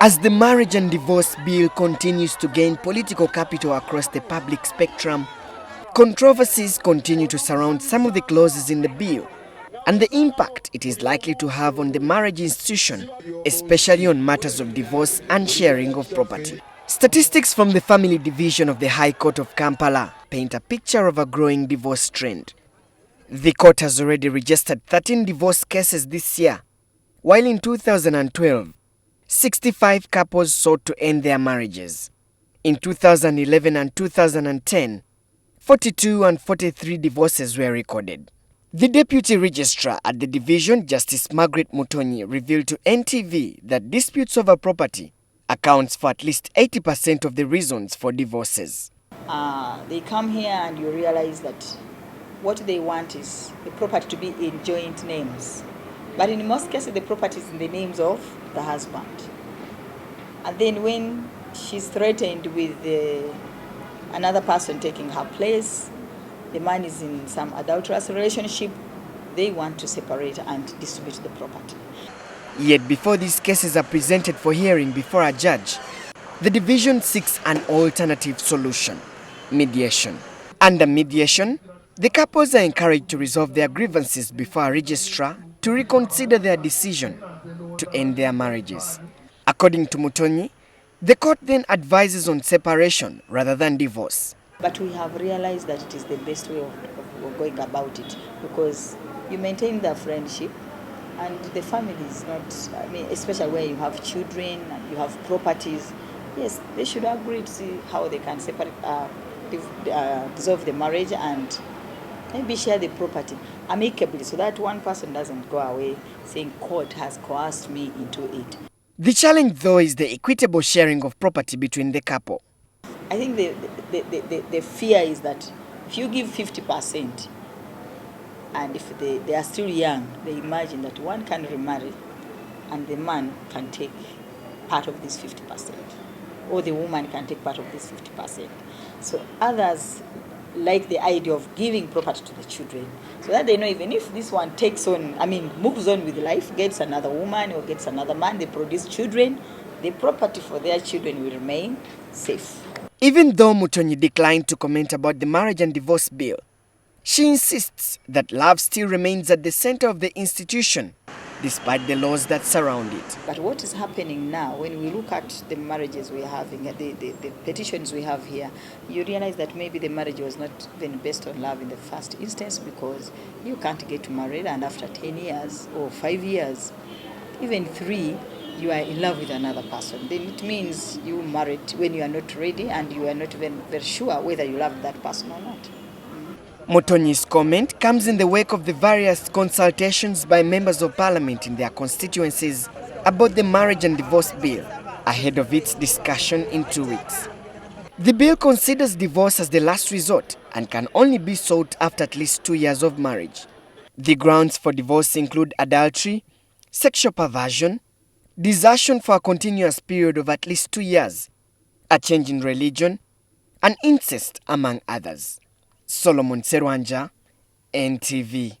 As the marriage and divorce bill continues to gain political capital across the public spectrum, controversies continue to surround some of the clauses in the bill and the impact it is likely to have on the marriage institution, especially on matters of divorce and sharing of property. Statistics from the Family Division of the High Court of Kampala paint a picture of a growing divorce trend. The court has already registered 13 divorce cases this year, while in 2012, 65 couples sought to end their marriages. In 2011 and 2010, 42 and 43 divorces were recorded. The Deputy Registrar at the division, Justice Margaret Mutonyi, revealed to NTV that disputes over property accounts for at least 80% of the reasons for divorces. They come here and you realize that what they want is the property to be in joint names. But in most cases, the property is in the names of the husband. And then when she's threatened with another person taking her place, the man is in some adulterous relationship, they want to separate and distribute the property. Yet before these cases are presented for hearing before a judge, the division seeks an alternative solution: mediation. Under mediation, the couples are encouraged to resolve their grievances before a registrar to reconsider their decision to end their marriages. According to Mutonyi, the court then advises on separation rather than divorce. But we have realized that it is the best way of going about it, because you maintain the friendship and the family is not, especially where you have children and you have properties. Yes, they should agree to see how they can separate, dissolve the marriage and maybe share the property amicably, so that one person doesn't go away saying court has coerced me into it. The challenge, though, is the equitable sharing of property between the couple. I think the fear is that if you give 50% and if they are still young, they imagine that one can remarry and the man can take part of this 50%, or the woman can take part of this 50%. So others like the idea of giving property to the children, so that they know even if this one takes on, moves on with life, gets another woman or gets another man, they produce children, the property for their children will remain safe. Even though Mutonyi declined to comment about the marriage and divorce bill, she insists that love still remains at the center of the institution, despite the laws that surround it. But what is happening now, when we look at the marriages we are having, the petitions we have here, you realize that maybe the marriage was not even based on love in the first instance, because you can't get married and after 10 years or 5 years, even 3, you are in love with another person. Then it means you married when you are not ready and you are not even very sure whether you love that person or not. Mutonyi's comment comes in the wake of the various consultations by members of parliament in their constituencies about the marriage and divorce bill, ahead of its discussion in 2 weeks. The bill considers divorce as the last resort and can only be sought after at least 2 years of marriage. The grounds for divorce include adultery, sexual perversion, desertion for a continuous period of at least 2 years, a change in religion, and incest, among others. Serwanjja, NTV.